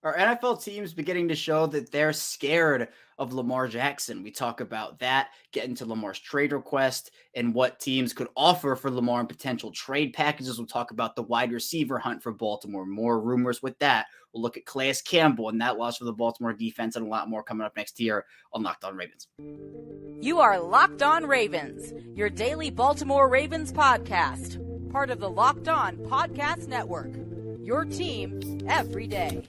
Are NFL teams beginning to show that they're scared of Lamar Jackson? We talk about that, get into Lamar's trade request and what teams could offer for Lamar and potential trade packages. We'll talk about the wide receiver hunt for Baltimore, more rumors with that. We'll look at Calais Campbell and that loss for the Baltimore defense and a lot more coming up next year on Locked On Ravens. You are Locked On Ravens, your daily Baltimore Ravens podcast, part of the Locked On Podcast Network. Your team every day.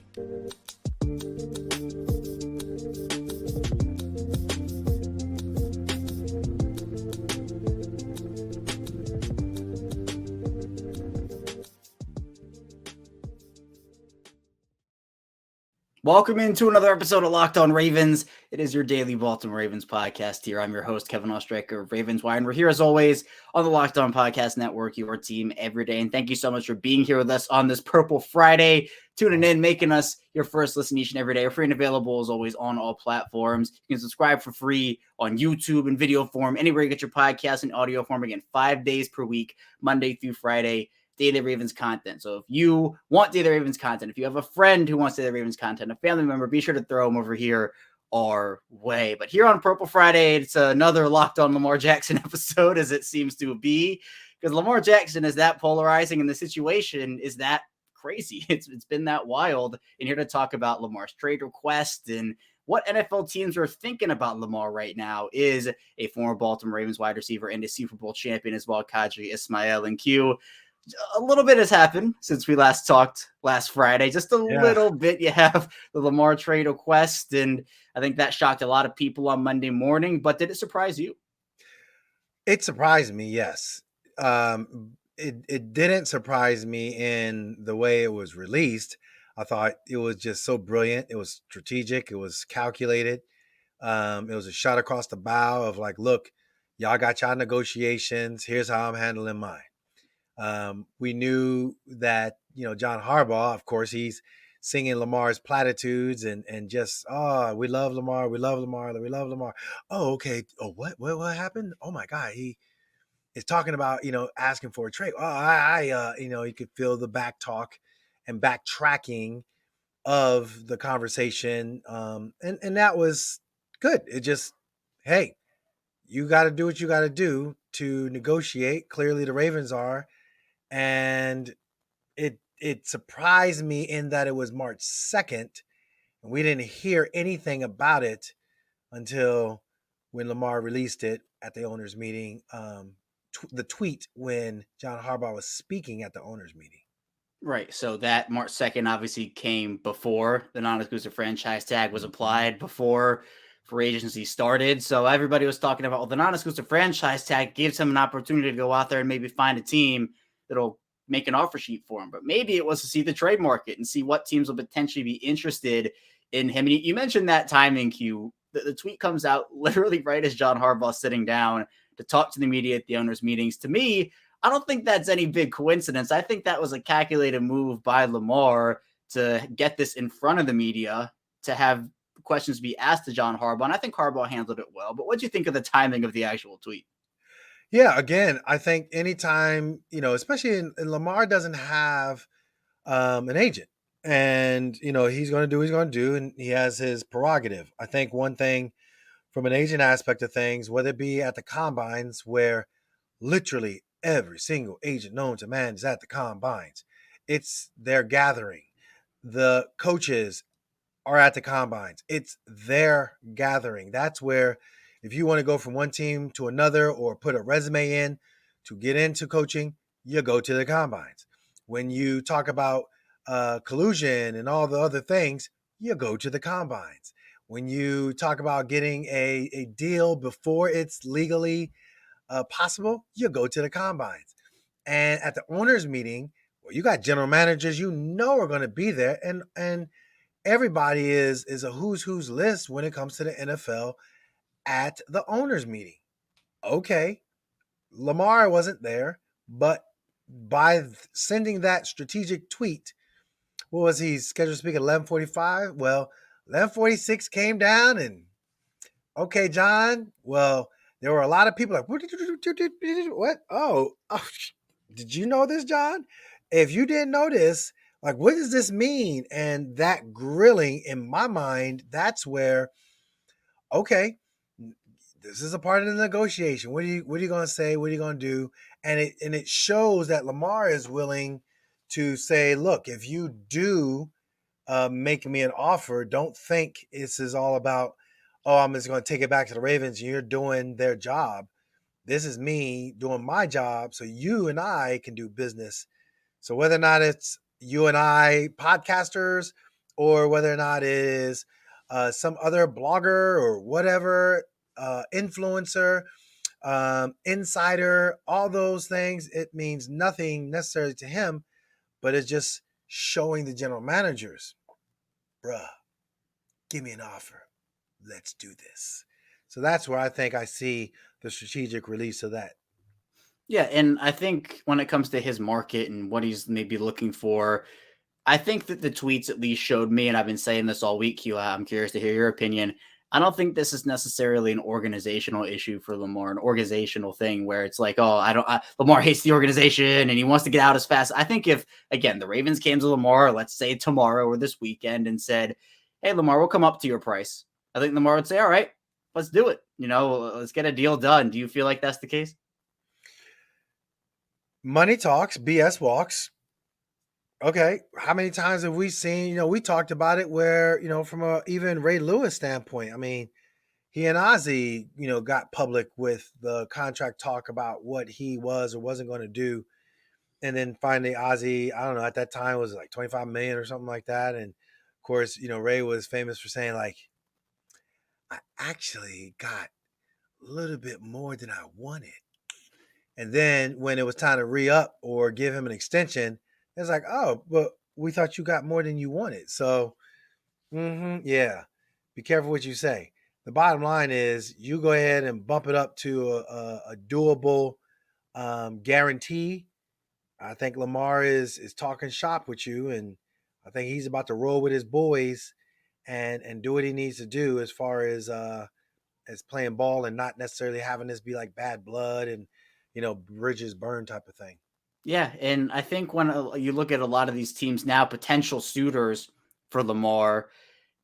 Welcome into another episode of Locked On Ravens. It is your daily Baltimore Ravens podcast here. I'm your host, Kevin Oestreicher of Ravens Wire, and we're here as always on the Locked On Podcast Network, your team every day. And thank you so much for being here with us on this Purple Friday, tuning in, making us your first listen each and every day. We're free and available as always on all platforms. You can subscribe for free on YouTube in video form, anywhere you get your podcast in audio form. Again, 5 days per week, Monday through Friday. Daily Ravens content. So if you want Daily Ravens content, if you have a friend who wants Daily Ravens content, a family member, be sure to throw them over here our way. But here on Purple Friday, it's another Locked On Lamar Jackson episode, as it seems to be, because Lamar Jackson is that polarizing and the situation is that crazy. It's been that wild. And here to talk about Lamar's trade request and what NFL teams are thinking about Lamar right now is a former Baltimore Ravens wide receiver and a Super Bowl champion as well, Qadry Ismail. And Q, a little bit has happened since we last talked last Friday. Just a little bit. You have the Lamar trade request, and I think that shocked a lot of people on Monday morning. But did it surprise you? It surprised me, yes. It didn't surprise me in the way it was released. I thought it was just so brilliant. It was strategic. It was calculated. It was a shot across the bow of like, look, y'all got y'all negotiations. Here's how I'm handling mine. We knew that, John Harbaugh, of course, he's singing Lamar's platitudes and just, we love Lamar. We love Lamar. We love Lamar. Oh, okay. Oh, what happened? Oh my God. He is talking about, asking for a trade. Oh, you could feel the back talk and backtracking of the conversation. And that was good. It just, hey, you got to do what you got to do to negotiate. Clearly the Ravens are. And it surprised me in that it was March 2nd, and we didn't hear anything about it until when Lamar released it at the owners' meeting, the tweet when John Harbaugh was speaking at the owners' meeting. Right. So that March 2nd obviously came before the non-exclusive franchise tag was applied, before free agency started. So everybody was talking about, well, the non-exclusive franchise tag gives him an opportunity to go out there and maybe find a team that'll make an offer sheet for him. But maybe it was to see the trade market and see what teams will potentially be interested in him. And you mentioned that timing, Q. The tweet comes out literally right as John Harbaugh is sitting down to talk to the media at the owners' meetings. To me, I don't think that's any big coincidence. I think that was a calculated move by Lamar to get this in front of the media, to have questions be asked to John Harbaugh. And I think Harbaugh handled it well. But what do you think of the timing of the actual tweet? Yeah, again, I think anytime, especially in Lamar doesn't have an agent, and, he's going to do what he's going to do, and he has his prerogative. I think one thing from an agent aspect of things, whether it be at the combines where literally every single agent known to man is at the combines, it's their gathering. The coaches are at the combines. It's their gathering. That's where, if you want to go from one team to another or put a resume in to get into coaching, you go to the combines. When you talk about collusion and all the other things, you go to the combines. When you talk about getting a deal before it's legally possible, you go to the combines. And at the owners' meeting, well, you got general managers are going to be there, and everybody is a who's list when it comes to the NFL at the owners' meeting. Okay, Lamar wasn't there, but by sending that strategic tweet, what was he scheduled to speak at 11:45? Well, 11:46 came down, and okay, John. Well, there were a lot of people like, what? Oh, did you know this, John? If you didn't know this, Like, what does this mean? And that grilling, in my mind, that's where, okay, this is a part of the negotiation. What are you going to say? What are you going to do? And it shows that Lamar is willing to say, look, if you do make me an offer, don't think this is all about, oh, I'm just going to take it back to the Ravens. You're doing their job. This is me doing my job so you and I can do business. So whether or not it's you and I podcasters, or whether or not it is some other blogger or whatever, influencer, insider, all those things, it means nothing necessarily to him, but it's just showing the general managers, bruh, give me an offer. Let's do this. So that's where I think I see the strategic release of that. Yeah, and I think when it comes to his market and what he's maybe looking for, I think that the tweets at least showed me, and I've been saying this all week, Q. I'm curious to hear your opinion. I don't think this is necessarily an organizational issue for Lamar, an organizational thing where it's like, oh, Lamar hates the organization and he wants to get out as fast. I think if, again, the Ravens came to Lamar, let's say tomorrow or this weekend, and said, hey, Lamar, we'll come up to your price, I think Lamar would say, all right, let's do it. Let's get a deal done. Do you feel like that's the case? Money talks, BS walks. Okay, how many times have we seen, we talked about it where, from a even Ray Lewis standpoint, I mean, he and Ozzie, got public with the contract talk about what he was or wasn't going to do. And then finally Ozzie, I don't know, at that time was like 25 million or something like that. And of course, Ray was famous for saying like, I actually got a little bit more than I wanted. And then when it was time to re-up or give him an extension, it's like, oh, but we thought you got more than you wanted. So, yeah, be careful what you say. The bottom line is you go ahead and bump it up to a doable guarantee. I think Lamar is talking shop with you, and I think he's about to roll with his boys and do what he needs to do as far as playing ball and not necessarily having this be like bad blood and bridges burn type of thing. Yeah, and I think when you look at a lot of these teams now, potential suitors for Lamar,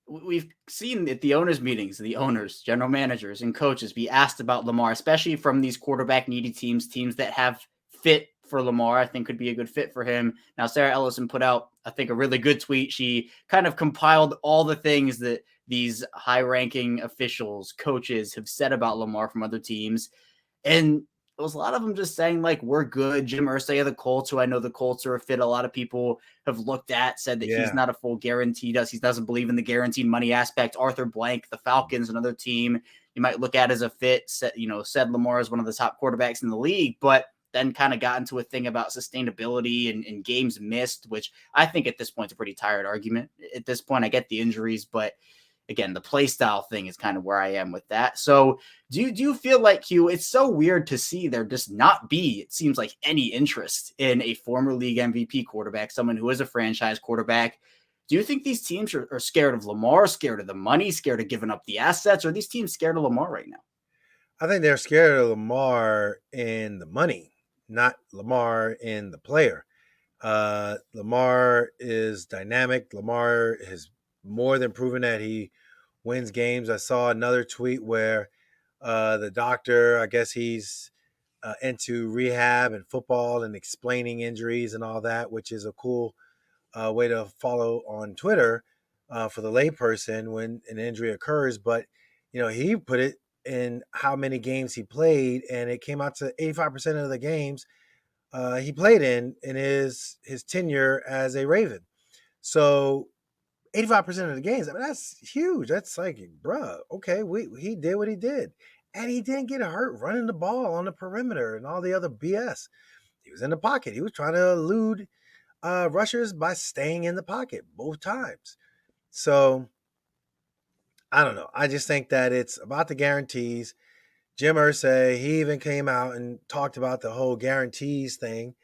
we've seen at the owners' meetings, the owners, general managers, and coaches be asked about Lamar, especially from these quarterback needy teams that have fit for Lamar. I think could be a good fit for him. Now, Sarah Ellison put out, I think, a really good tweet. She kind of compiled all the things that these high-ranking officials, coaches have said about Lamar from other teams. And it was a lot of them just saying, like, we're good. Jim Irsay of the Colts, who I know the Colts are a fit. A lot of people have looked at, said that he's not a full guarantee. He doesn't believe in the guaranteed money aspect. Arthur Blank, the Falcons, another team you might look at as a fit, said Lamar is one of the top quarterbacks in the league, but then kind of got into a thing about sustainability and games missed, which I think at this point is a pretty tired argument. At this point, I get the injuries, but again, the play style thing is kind of where I am with that. So do you feel like, Q, it's so weird to see there just not be, it seems like, any interest in a former league MVP quarterback, someone who is a franchise quarterback? Do you think these teams are scared of Lamar, scared of the money, scared of giving up the assets, or are these teams scared of Lamar right now? I think they're scared of Lamar in the money, not Lamar in the player. Lamar is dynamic. Lamar has more than proven that he wins games. I saw another tweet where the doctor, I guess he's into rehab and football and explaining injuries and all that, which is a cool way to follow on Twitter for the layperson when an injury occurs. But, he put it in how many games he played, and it came out to 85% of the games he played in his tenure as a Raven. So 85% of the games, I mean, that's huge. That's like, bruh, okay, he did what he did. And he didn't get hurt running the ball on the perimeter and all the other BS. He was in the pocket. He was trying to elude rushers by staying in the pocket both times. So, I don't know. I just think that it's about the guarantees. Jim Irsay, he even came out and talked about the whole guarantees thing.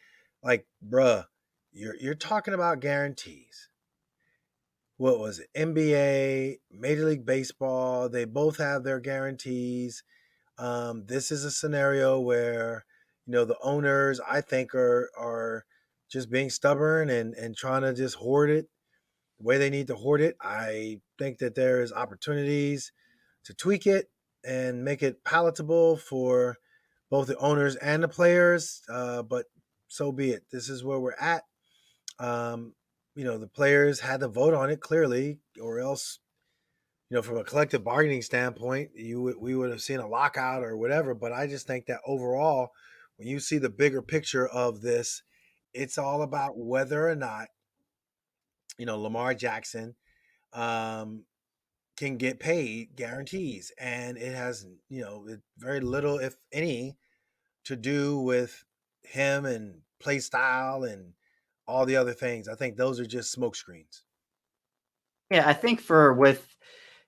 Like, bruh, you're talking about guarantees. What was it? NBA, Major League Baseball, they both have their guarantees. This is a scenario where, the owners, I think, are just being stubborn and trying to just hoard it the way they need to hoard it. I think that there is opportunities to tweak it and make it palatable for both the owners and the players. But so be it. This is where we're at. The players had to vote on it clearly, or else, from a collective bargaining standpoint, we would have seen a lockout or whatever. But I just think that overall, when you see the bigger picture of this, it's all about whether or not, Lamar Jackson can get paid guarantees. And it has, very little, if any, to do with him and play style and all the other things. I think those are just smoke screens. Yeah, I think with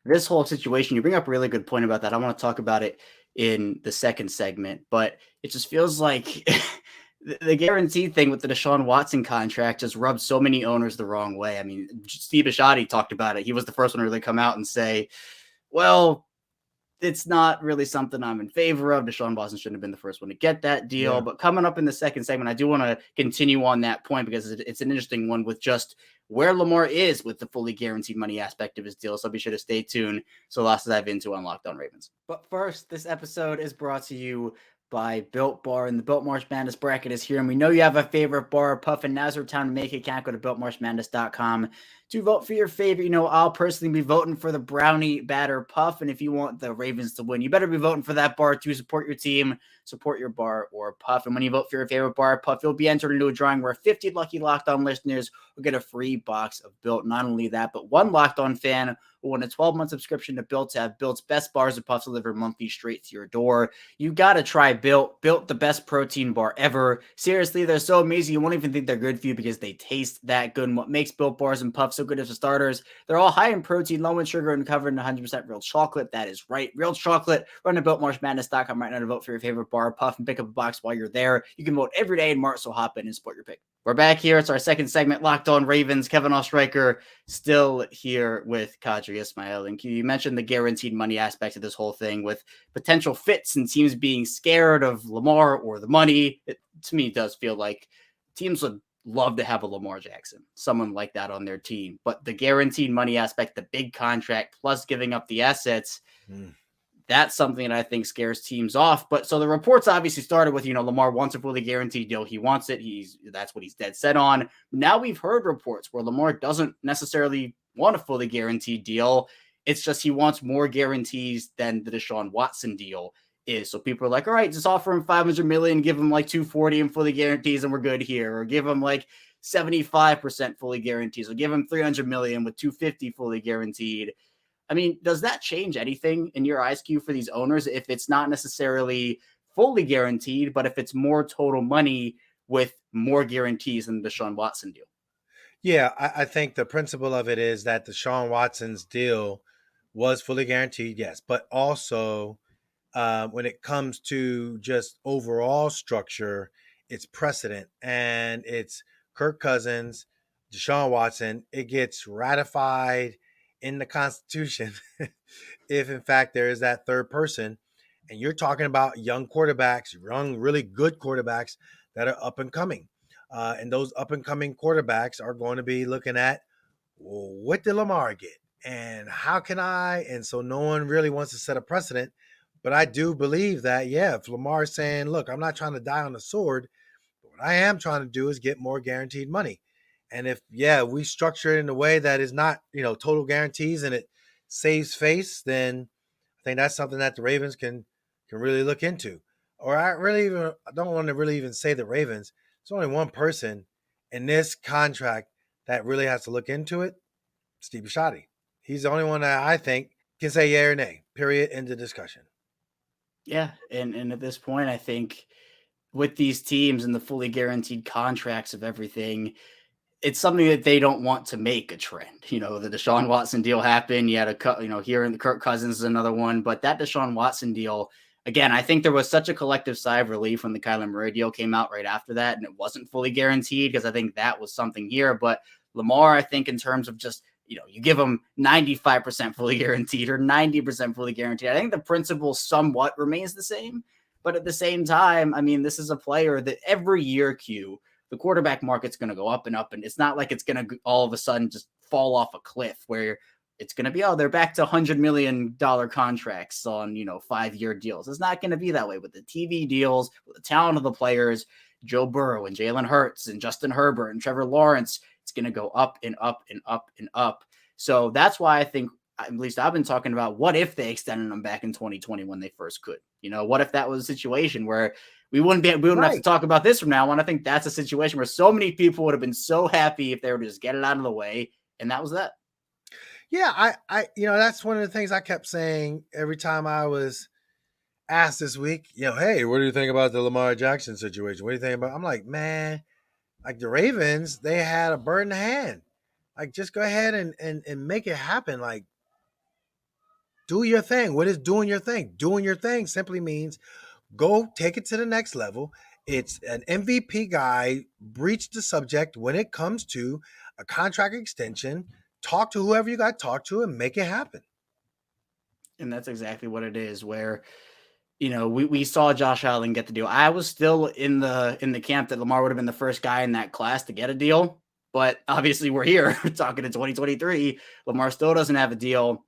this whole situation, you bring up a really good point about that. I want to talk about it in the second segment, but it just feels like the guaranteed thing with the DeSean Watson contract just rubbed so many owners the wrong way. I mean, Steve Bisciotti talked about it. He was the first one to really come out and say, well, it's not really something I'm in favor of. DeSean Watson shouldn't have been the first one to get that deal. Yeah. But coming up in the second segment, I do want to continue on that point because it's an interesting one with just where Lamar is with the fully guaranteed money aspect of his deal. So be sure to stay tuned. So lots to dive into on Locked On Ravens. But first, this episode is brought to you by Built Bar, and the Built March Madness bracket is here. And we know you have a favorite bar, Puff, and now's your time to make it count. Go to BuiltMarchMadness.com to vote for your favorite. I'll personally be voting for the Brownie Batter Puff. And if you want the Ravens to win, you better be voting for that bar to support your team, support your bar or Puff. And when you vote for your favorite bar or Puff, you'll be entered into a drawing where 50 lucky Locked On listeners will get a free box of Built. Not only that, but one Locked On fan will win a 12-month subscription to Built to have Built's best bars and Puffs delivered monthly straight to your door. You got to try Built. Built, the best protein bar ever. Seriously, they're so amazing. You won't even think they're good for you because they taste that good. And what makes Built bars and Puffs so good as for starters, they're all high in protein, low in sugar, and covered in 100% real chocolate. That is right. Real chocolate. Run to BuiltMarchMadness.com right now to vote for your favorite bar or Puff and pick up a box while you're there. You can vote every day in March, so hop in and support your pick. We're back here. It's our second segment, Locked On Ravens. Kevin Ostreicher still here with Qadry Ismail. And you mentioned the guaranteed money aspect of this whole thing with potential fits and teams being scared of Lamar or the money. It, to me, does feel like teams would love to have a Lamar Jackson, someone like that on their team. But the guaranteed money aspect, the big contract, plus giving up the assets, that's something that I think scares teams off. But so the reports obviously started with, Lamar wants a fully guaranteed deal. He wants it. That's what he's dead set on. Now we've heard reports where Lamar doesn't necessarily want a fully guaranteed deal. It's just he wants more guarantees than the DeSean Watson deal is. So people are like, all right, just offer him $500 million, give him like $240 and fully guarantees, and we're good here. Or give him like 75% fully guarantees. Or give him $300 million with $250 fully guaranteed. I mean, does that change anything in your eyes, Q, for these owners if it's not necessarily fully guaranteed, but if it's more total money with more guarantees than the DeSean Watson deal? Yeah, I think the principle of it is that DeSean Watson's deal was fully guaranteed, yes, but also when it comes to just overall structure, it's precedent, and it's Kirk Cousins, DeSean Watson. It gets ratified in the Constitution if in fact there is that third person, and you're talking about young quarterbacks, young really good quarterbacks that are up and coming, and those up and coming quarterbacks are going to be looking at, well, what did Lamar get and how can I, and so no one really wants to set a precedent. But I do believe that, yeah, if Lamar is saying, look, I'm not trying to die on the sword, but what I am trying to do is get more guaranteed money. And if, we structure it in a way that is not, total guarantees and it saves face, then I think that's something that the Ravens can really look into. Or I don't want to really even say the Ravens. There's only one person in this contract that really has to look into it, Steve Bisciotti. He's the only one that I think can say yay or nay, period, end of discussion. Yeah, and at this point, I think with these teams and the fully guaranteed contracts of everything, it's something that they don't want to make a trend. The DeSean Watson deal happened. You had here in the Kirk Cousins is another one, but that DeSean Watson deal, again, I think there was such a collective sigh of relief when the Kyler Murray deal came out right after that, and it wasn't fully guaranteed because I think that was something here. But Lamar, I think in terms of just, you give him 95% fully guaranteed or 90% fully guaranteed. I think the principle somewhat remains the same, but at the same time, I mean, this is a player that every year, Q, the quarterback market's going to go up and up. And it's not like it's going to all of a sudden just fall off a cliff where it's going to be, oh, they're back to $100 million contracts on, 5-year deals. It's not going to be that way with the TV deals, with the talent of the players, Joe Burrow and Jalen Hurts and Justin Herbert and Trevor Lawrence. It's going to go up and up and up and up. So that's why I think, at least I've been talking about, what if they extended them back in 2020 when they first could? What if that was a situation where we wouldn't have to talk about this from now on? I think that's a situation where so many people would have been so happy if they were to just get it out of the way. And that was that. Yeah, I that's one of the things I kept saying every time I was asked this week, hey, what do you think about the Lamar Jackson situation? What do you think about? I'm like, man, like the Ravens, they had a bird in the hand. Like, just go ahead and make it happen. Like, do your thing. What is doing your thing? Doing your thing simply means go take it to the next level. It's an MVP guy, breach the subject when it comes to a contract extension. Talk to whoever you got to talk to and make it happen. And that's exactly what it is, where, we saw Josh Allen get the deal. I was still in the camp that Lamar would have been the first guy in that class to get a deal. But obviously we're here talking in 2023. Lamar still doesn't have a deal.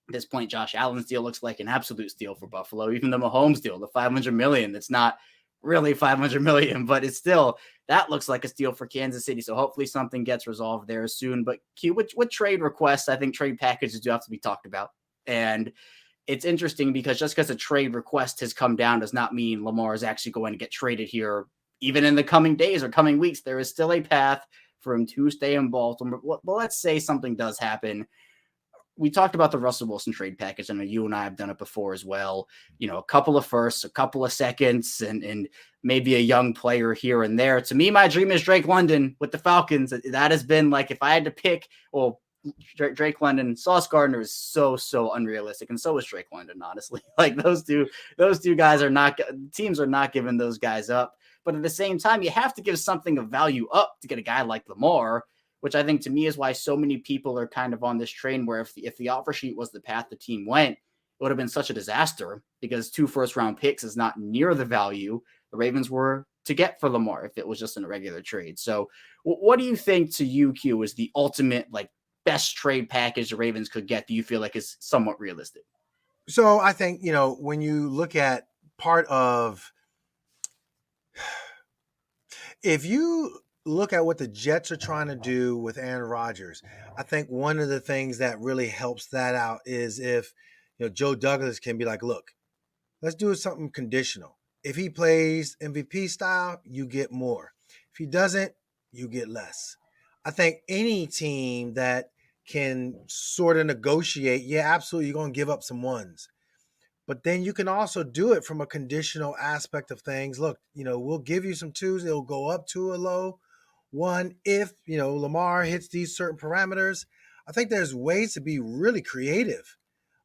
At this point, Josh Allen's deal looks like an absolute steal for Buffalo. Even the Mahomes deal, the $500 million, that's not really $500 million, but it's still, that looks like a steal for Kansas City. So hopefully something gets resolved there soon. But Q, with trade requests, I think trade packages do have to be talked about. And it's interesting because just because a trade request has come down does not mean Lamar is actually going to get traded here. Even in the coming days or coming weeks, there is still a path for him to stay in Baltimore. Well, let's say something does happen. We talked about the Russell Wilson trade package. I know you and I have done it before as well. A couple of firsts, a couple of seconds, and maybe a young player here and there. To me, my dream is Drake London with the Falcons. That has been like, if I had to pick, well, Drake London, Sauce Gardner is so unrealistic, and so is Drake London, honestly. Like those two guys teams are not giving those guys up. But at the same time, you have to give something of value up to get a guy like Lamar, which I think to me is why so many people are kind of on this train where if the offer sheet was the path the team went, it would have been such a disaster because 2 first-round picks is not near the value the Ravens were to get for Lamar if it was just in a regular trade. So what do you think to you, Q, is the ultimate best trade package the Ravens could get? Do you feel like is somewhat realistic? So I think, when you look at part of, if you look at what the Jets are trying to do with Aaron Rodgers, I think one of the things that really helps that out is if Joe Douglas can be like, look, let's do something conditional. If he plays MVP style, you get more. If he doesn't, you get less. I think any team that can sort of negotiate, yeah, absolutely, you're going to give up some ones. But then you can also do it from a conditional aspect of things. Look, we'll give you some 2s. It'll go up to a low 1 if, Lamar hits these certain parameters. I think there's ways to be really creative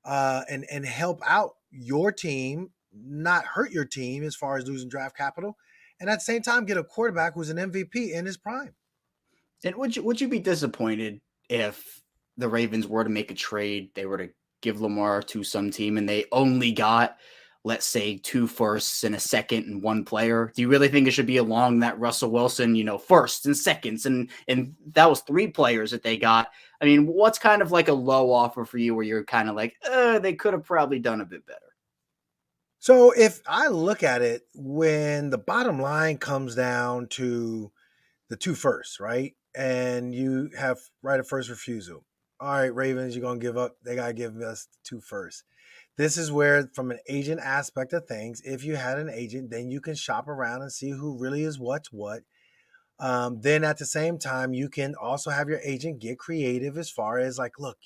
and help out your team, not hurt your team as far as losing draft capital, and at the same time get a quarterback who's an MVP in his prime. And would you be disappointed if the Ravens were to make a trade, they were to give Lamar to some team and they only got, let's say, 2 firsts and a second and 1 player? Do you really think it should be along that Russell Wilson, firsts and seconds, and that was 3 players that they got? I mean, what's kind of like a low offer for you where you're kind of like, they could have probably done a bit better? So if I look at it, when the bottom line comes down to the 2 firsts, right? And you have right of first refusal. All right, Ravens, you're going to give up. They got to give us 2 firsts. This is where, from an agent aspect of things, if you had an agent, then you can shop around and see who really is what's what. Then at the same time, you can also have your agent get creative as far as like, look,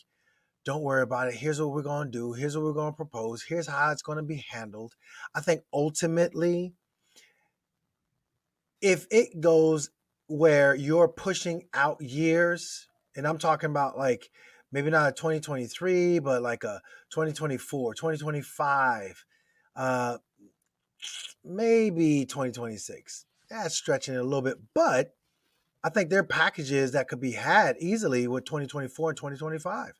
don't worry about it. Here's what we're going to do. Here's what we're going to propose. Here's how it's going to be handled. I think ultimately, if it goes where you're pushing out years, and I'm talking about like maybe not a 2023, but like a 2024, 2025, maybe 2026. That's stretching it a little bit, but I think there are packages that could be had easily with 2024 and 2025.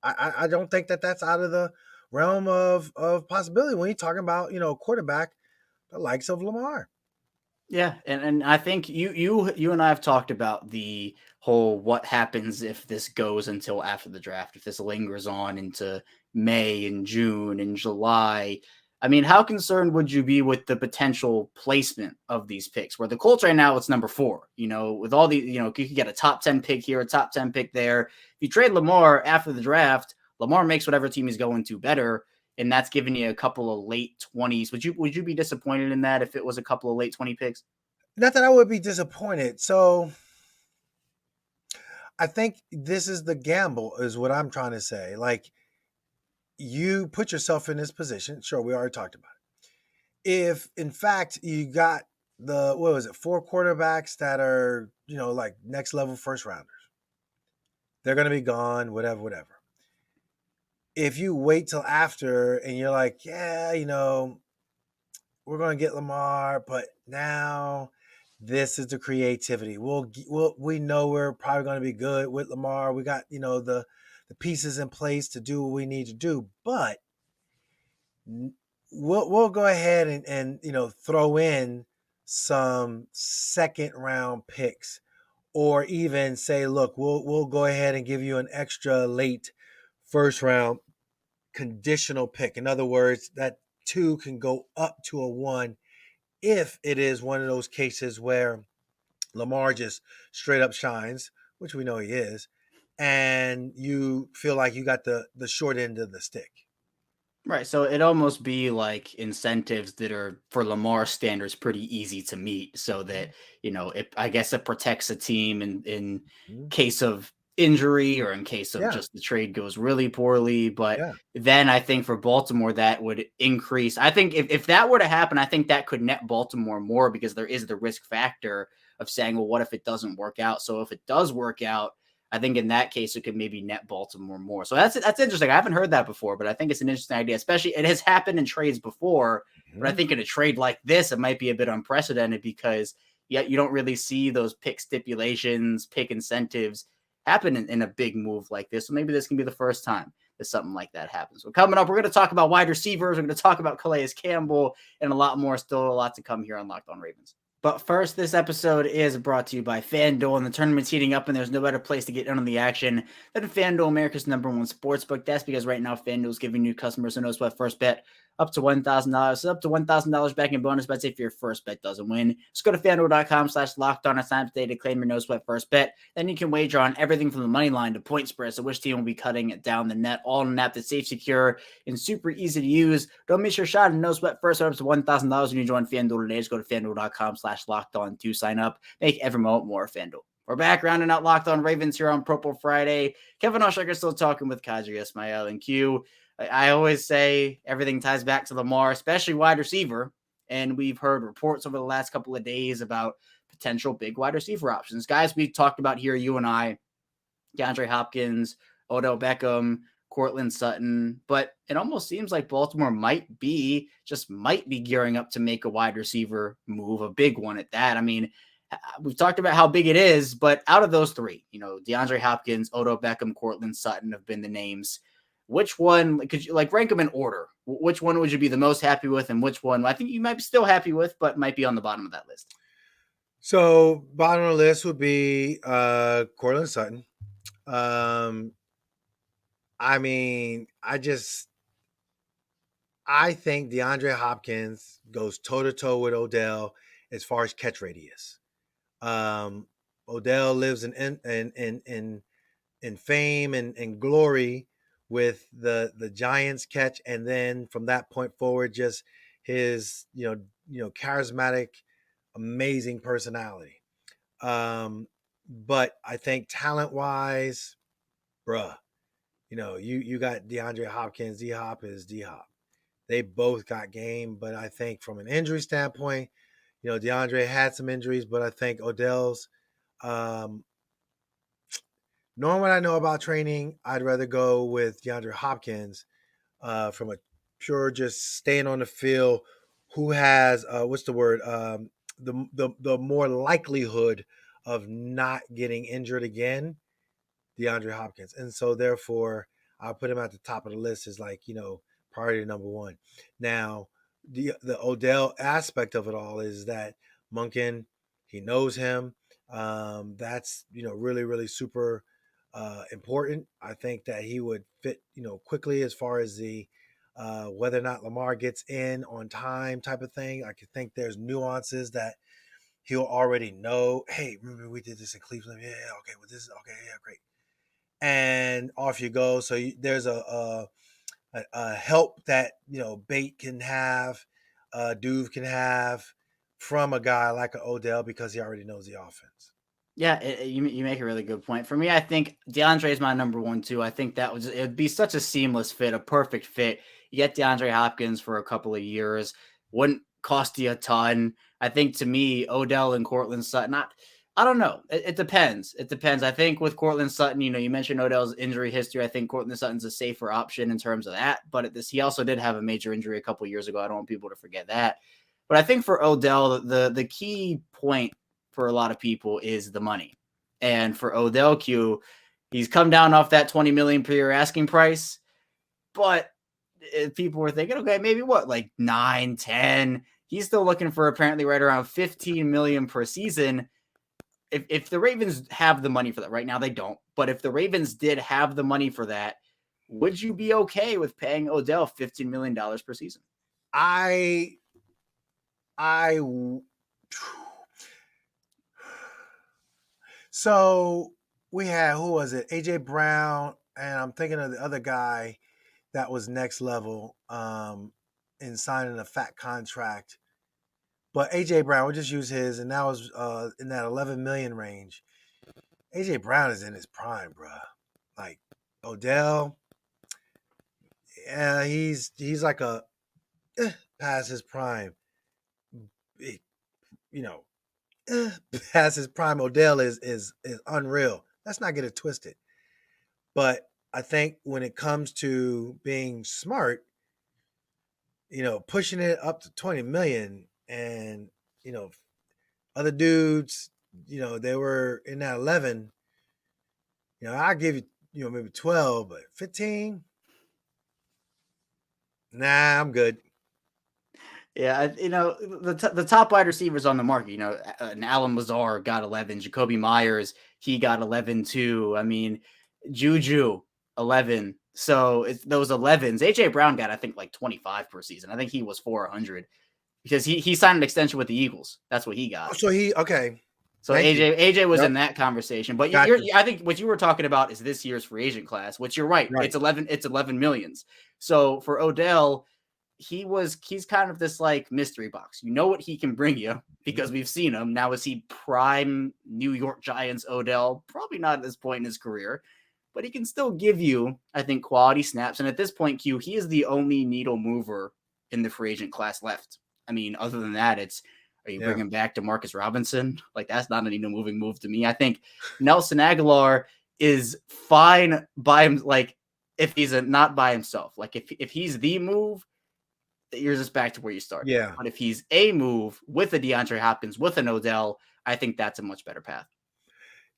I don't think that that's out of the realm of possibility when you're talking about, quarterback the likes of Lamar. Yeah, and I think you and I have talked about the whole what happens if this goes until after the draft, if this lingers on into May and June and July. I mean, how concerned would you be with the potential placement of these picks? Where the Colts right now, it's number 4. With all the you could get a top 10 pick here, a top 10 pick there. If you trade Lamar after the draft, Lamar makes whatever team he's going to better, and that's giving you a couple of late 20s. Would you be disappointed in that if it was a couple of late 20 picks? Not that I would be disappointed. So I think this is the gamble, is what I'm trying to say. Like, you put yourself in this position. Sure, we already talked about it. If in fact you got the, what was it, 4 quarterbacks that are, like next level first rounders, they're going to be gone, whatever. If you wait till after and you're like, yeah, we're going to get Lamar, but now this is the creativity. We know we're probably going to be good with Lamar. We got, the pieces in place to do what we need to do, but we'll go ahead and throw in some second round picks, or even say, look, we'll go ahead and give you an extra late first round conditional pick. In other words, that 2 can go up to a 1 if it is one of those cases where Lamar just straight up shines, which we know he is, and you feel like you got the short end of the stick. Right. So it almost be like incentives that are for Lamar standards pretty easy to meet, so that, I guess it protects a team in case of injury or in case of Yeah. just the trade goes really poorly. But Yeah. then I think for Baltimore, that would increase. I think if that were to happen, I think that could net Baltimore more, because there is the risk factor of saying, well, what if it doesn't work out? So if it does work out, I think in that case, it could maybe net Baltimore more. So that's interesting. I haven't heard that before, but I think it's an interesting idea, especially it has happened in trades before. But I think in a trade like this, it might be a bit unprecedented, because yet you don't really see those pick stipulations, pick incentives happen in a big move like this. So maybe this can be the first time that something like that happens. So coming up, we're going to talk about wide receivers. We're going to talk about Calais Campbell and a lot more. Still a lot to come here on Locked On Ravens. But first, this episode is brought to you by FanDuel, and the tournament's heating up, and there's no better place to get in on the action than FanDuel, America's #1 sportsbook. That's because right now FanDuel is giving new customers a no-sweat first bet up to $1,000. Up to $1,000 back in bonus bets if your first bet doesn't win. Just go to FanDuel.com/lockedon and sign up today to claim your no-sweat first bet. Then you can wager on everything from the money line to point spreads, so which team will be cutting it down the net, all in an app that's safe, secure, and super easy to use. Don't miss your shot and no-sweat first bet up to $1,000 when you join FanDuel today. Just go to FanDuel.com/lockedon to sign up. Make every moment more FanDuel. We're back rounding out Locked On Ravens here on Purple Friday. Kevin Oestreicher still talking with Qadry Ismail and Q. I always say everything ties back to Lamar, especially wide receiver. And we've heard reports over the last couple of days about potential big wide receiver options. Guys, we talked about here, you and I, DeAndre Hopkins, Odell Beckham, Cortland Sutton. But it almost seems like Baltimore might be gearing up to make a wide receiver move, a big one at that. I mean, we've talked about how big it is, but out of those 3, DeAndre Hopkins, Odell Beckham, Cortland Sutton have been the names. Which one could you rank them in order? Which one would you be the most happy with, and which one I think you might be still happy with, but might be on the bottom of that list? So bottom of the list would be Cortland Sutton. I mean, I think DeAndre Hopkins goes toe-to-toe with Odell as far as catch radius. Odell lives in fame and glory with the Giants catch, and then from that point forward, just his charismatic, amazing personality. But I think talent-wise, bruh, you got DeAndre Hopkins. D-Hop is D-Hop. They both got game, but I think from an injury standpoint, DeAndre had some injuries, but I think Odell's, knowing what I know about training, I'd rather go with DeAndre Hopkins from a pure just staying on the field, who has, the more likelihood of not getting injured again, DeAndre Hopkins. And so therefore, I'll put him at the top of the list as priority number 1. Now, the Odell aspect of it all is that Munkin. He knows him. That's really really super important. I think that he would fit quickly as far as the whether or not Lamar gets in on time type of thing. I could think there's nuances that he'll already know. Hey, remember we did this in Cleveland? Yeah, okay. Well, this is okay. Yeah, great. And off you go. So there's a help that Bate can have, Duve can have from a guy like an Odell because he already knows the offense. Yeah, you make a really good point. For me, I think DeAndre is my number one too. I think it'd be such a seamless fit, a perfect fit. You get DeAndre Hopkins for a couple of years, wouldn't cost you a ton. I think to me, Odell and Cortland Sutton, I don't know. It depends. It depends. I think with Cortland Sutton, you mentioned Odell's injury history. I think Cortland Sutton's a safer option in terms of that. But he also did have a major injury a couple of years ago. I don't want people to forget that. But I think for Odell, the key point for a lot of people is the money. And for Odell Q, he's come down off that $20 million per year asking price. But if people were thinking, okay, maybe what, like 9, 10, he's still looking for apparently right around 15 million per season. If the Ravens have the money for that right now, they don't. But if the Ravens did have the money for that, would you be okay with paying Odell $15 million per season? So we had, who was it? AJ Brown, and I'm thinking of the other guy that was next level in signing a fat contract. But AJ Brown, we'll just use his, and that was in that 11 million range. AJ Brown is in his prime, bro. Like Odell, yeah, he's like a past his prime. Past his prime, Odell is unreal. Let's not get it twisted. But I think when it comes to being smart, pushing it up to 20 million and, other dudes, they were in that 11, I'll give you, maybe 12, but 15, nah, I'm good. Yeah, the top wide receivers on the market, and Alan Lazar got 11, Jacoby Myers, he got 11 too. I mean, Juju 11. So it's those 11s. AJ Brown got, I think, like 25 per season. I think he was 400 because he signed an extension with the Eagles. That's what he got. So okay. So AJ was in that conversation, but I think what you were talking about is this year's free agent class, which you're right. It's 11 millions. So for Odell, he's kind of this like mystery box. You know what he can bring you because we've seen him. Now, is he prime New York Giants Odell? Probably not at this point in his career, but he can still give you, I think, quality snaps. And at this point, Q, he is the only needle mover in the free agent class left. I mean, other than that, are you bringing back DeMarcus Robinson? Like, that's not a needle moving move to me. I think Nelson Agholor is fine by him. Like, if he's not by himself, like if he's the move, you're just back to where you started. Yeah. But if he's a move with a DeAndre Hopkins, with an Odell, I think that's a much better path.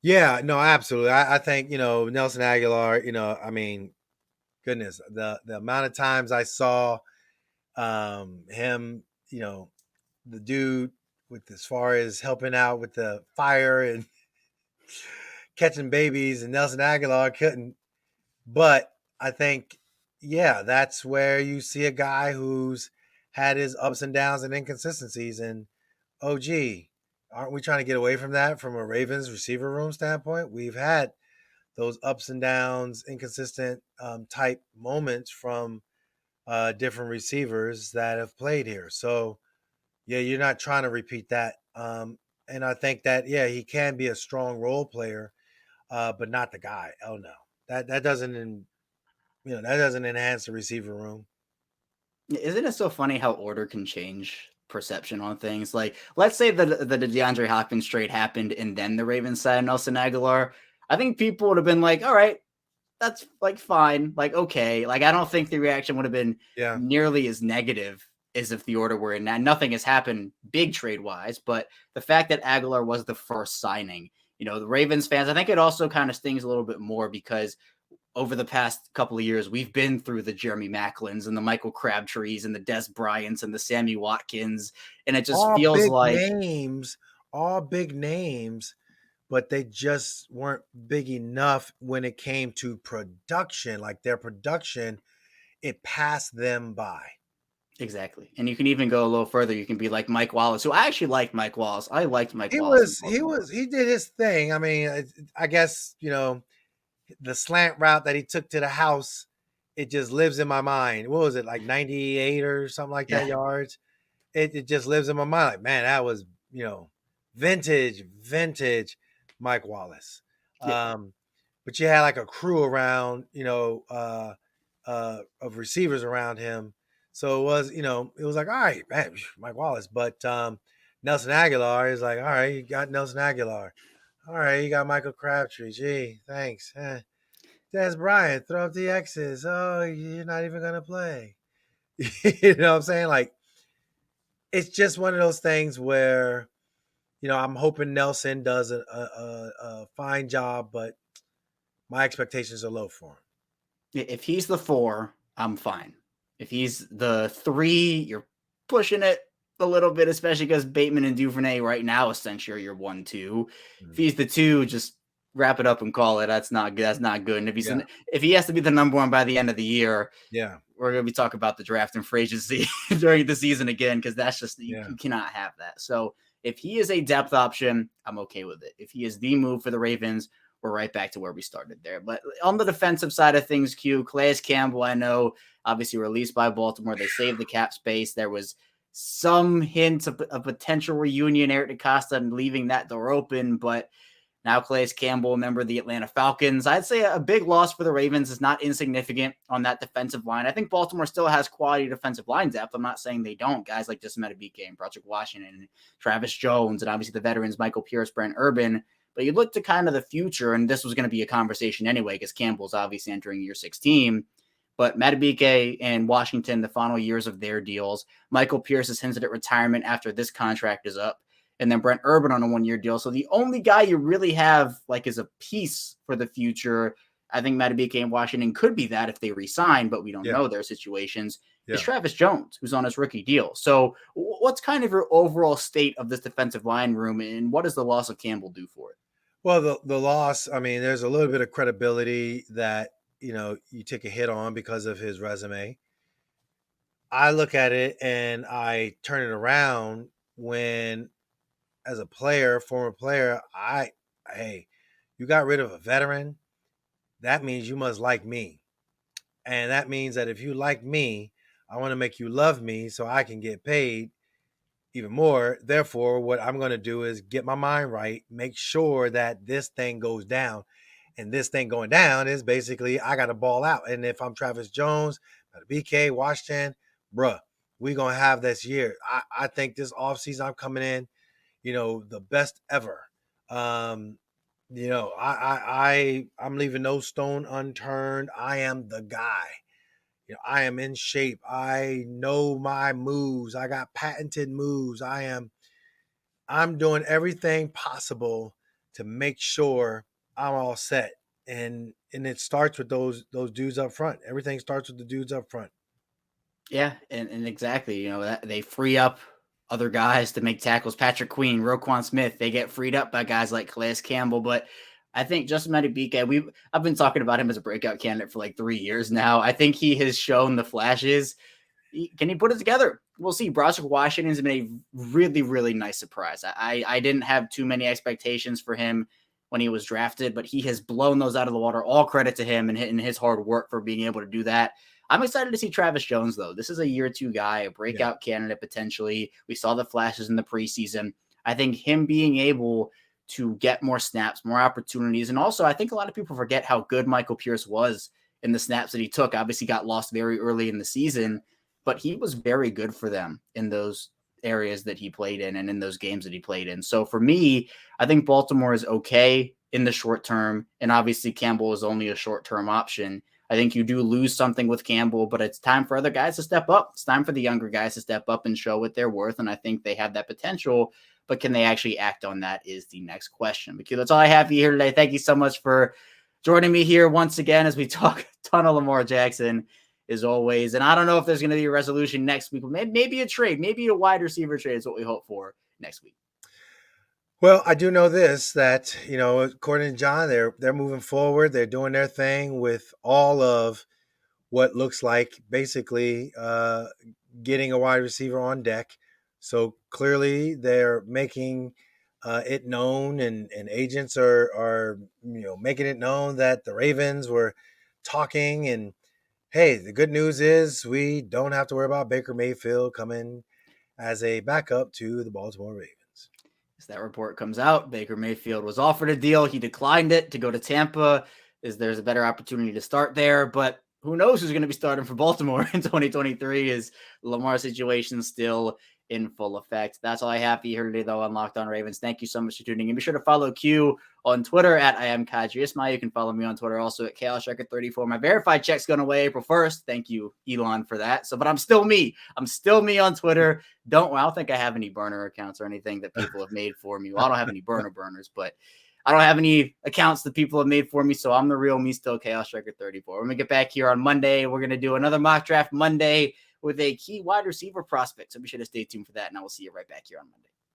Yeah, no, absolutely. I think, Nelson Agholor, I mean, goodness, the amount of times I saw him, the dude with as far as helping out with the fire and catching babies, and Nelson Agholor couldn't. But I think, yeah, that's where you see a guy who's had his ups and downs and inconsistencies. And, oh, gee, aren't we trying to get away from that from a Ravens receiver room standpoint? We've had those ups and downs, inconsistent type moments from different receivers that have played here. So, yeah, you're not trying to repeat that. And I think that, yeah, he can be a strong role player, but not the guy. Oh, no. That doesn't that doesn't enhance the receiver room. Isn't it so funny how order can change perception on things? Like, let's say the DeAndre Hopkins trade happened and then the Ravens signed Nelson Agholor. I think people would have been like, all right, that's like fine. Like, okay. Like, I don't think the reaction would have been nearly as negative as if the order were in. Now, nothing has happened big trade wise, but the fact that Agholor was the first signing, the Ravens fans, I think it also kind of stings a little bit more because over the past couple of years, we've been through the Jeremy Maclins and the Michael Crabtrees and the Des Bryants and the Sammy Watkins. And it just feels like all big names, but they just weren't big enough when it came to production. Like their production, it passed them by. Exactly. And you can even go a little further. You can be like Mike Wallace, who I actually liked Mike Wallace. I liked Mike Wallace. He did his thing. I mean, I guess, the slant route that he took to the house, it just lives in my mind. What was it, like 98 or something like that yards? It just lives in my mind. Like, man, that was, vintage Mike Wallace. Yeah. But you had like a crew around, of receivers around him. So it was like, all right, man, Mike Wallace. But Nelson Agholor is like, all right, you got Nelson Agholor. All right, you got Michael Crabtree. Gee, thanks. Des Bryant, throw up the X's. Oh, you're not even going to play. You know what I'm saying? Like, it's just one of those things where, I'm hoping Nelson does a fine job, but my expectations are low for him. If he's the 4, I'm fine. If he's the 3, you're pushing it a little bit, especially because Bateman and Duvernay right now essentially are your 1-2. Mm-hmm. If he's the 2, just wrap it up and call it. That's not good. That's not good. And if he has to be the number 1 by the end of the year, we're going to be talking about the draft and free agency during the season again, because that's just you cannot have that. So if he is a depth option, I'm okay with it. If he is the move for the Ravens, we're right back to where we started there. But on the defensive side of things, Calais Campbell, I know, obviously released by Baltimore. They saved the cap space. There was some hint of a potential reunion, Eric DeCosta, and leaving that door open. But now Calais Campbell, member of the Atlanta Falcons. I'd say a big loss for the Ravens is not insignificant on that defensive line. I think Baltimore still has quality defensive line depth. I'm not saying they don't. Guys like DeSean Watson and Patrick Washington and Travis Jones, and obviously the veterans Michael Pierce, Brent Urban. But you look to kind of the future, and this was going to be a conversation anyway, because Campbell's obviously entering year 16. But Madubuike and Washington, the final years of their deals. Michael Pierce has hinted at retirement after this contract is up. And then Brent Urban on a 1-year deal. So the only guy you really have like as a piece for the future, I think Madubuike and Washington could be that if they resign, but we don't know their situations, is Travis Jones, who's on his rookie deal. So what's kind of your overall state of this defensive line room, and what does the loss of Campbell do for it? Well, the loss, I mean, there's a little bit of credibility that, you take a hit on because of his resume. I look at it and I turn it around when, as a player, former player, hey, you got rid of a veteran. That means you must like me. And that means that if you like me, I want to make you love me so I can get paid even more. Therefore, what I'm going to do is get my mind right, make sure that this thing goes down. And this thing going down is basically I got to ball out. And if I'm Travis Jones, BK, Washington, bruh, we're going to have this year. I think this offseason I'm coming in, the best ever. I'm leaving no stone unturned. I am the guy. I am in shape. I know my moves. I got patented moves. I'm doing everything possible to make sure I'm all set. And it starts with those dudes up front. Everything starts with the dudes up front. Yeah, and exactly. They free up other guys to make tackles. Patrick Queen, Roquan Smith, they get freed up by guys like Calais Campbell. But I think Justin Madubuike, I've been talking about him as a breakout candidate for like 3 years now. I think he has shown the flashes. Can he put it together? We'll see. Broderick Washington's been a really, really nice surprise. I didn't have too many expectations for him when he was drafted, but he has blown those out of the water. All credit to him and his hard work for being able to do that. I'm excited to see Travis Jones, though. This is a year 2 guy, a breakout candidate potentially. We saw the flashes in the preseason. I think him being able to get more snaps, more opportunities, and also I think a lot of people forget how good Michael Pierce was in the snaps that he took. Obviously got lost very early in the season, but he was very good for them in those areas that he played in and in those games that he played in. So for me, I think Baltimore is okay in the short term, and obviously Campbell is only a short-term option. I think you do lose something with Campbell, but it's time for other guys to step up. It's time for the younger guys to step up and show what they're worth, and I think they have that potential, but can they actually act on that is the next question. Because that's all I have for you here today. Thank you so much for Joining me here once again as we talk a ton of Lamar Jackson as always. And I don't know if there's going to be a resolution next week, but maybe a trade, maybe a wide receiver trade is what we hope for next week. Well, I do know this, that, according to John, they're moving forward. They're doing their thing with all of what looks like basically getting a wide receiver on deck. So clearly they're making it known, and agents are making it known that the Ravens were talking. And hey, the good news is we don't have to worry about Baker Mayfield coming as a backup to the Baltimore Ravens. As that report comes out, Baker Mayfield was offered a deal. He declined it to go to Tampa. There's a better opportunity to start there, but who knows who's going to be starting for Baltimore in 2023 is Lamar situation still in full effect. That's all I have for you here today, though, on Locked On Ravens. Thank you so much for tuning in. Be sure to follow Q on Twitter at I am Qadry Ismail. You can follow me on Twitter also at ChaosRecord34. My verified check's going away April 1st. Thank you, Elon, for that. But I'm still me. I'm still me on Twitter. I don't think I have any burner accounts or anything that people have made for me. Well, I don't have any burners, but I don't have any accounts that people have made for me, so I'm the real me still, ChaosRecord34. We're going to get back here on Monday. We're going to do another mock draft Monday with a key wide receiver prospect, so be sure to stay tuned for that, and I will see you right back here on Monday.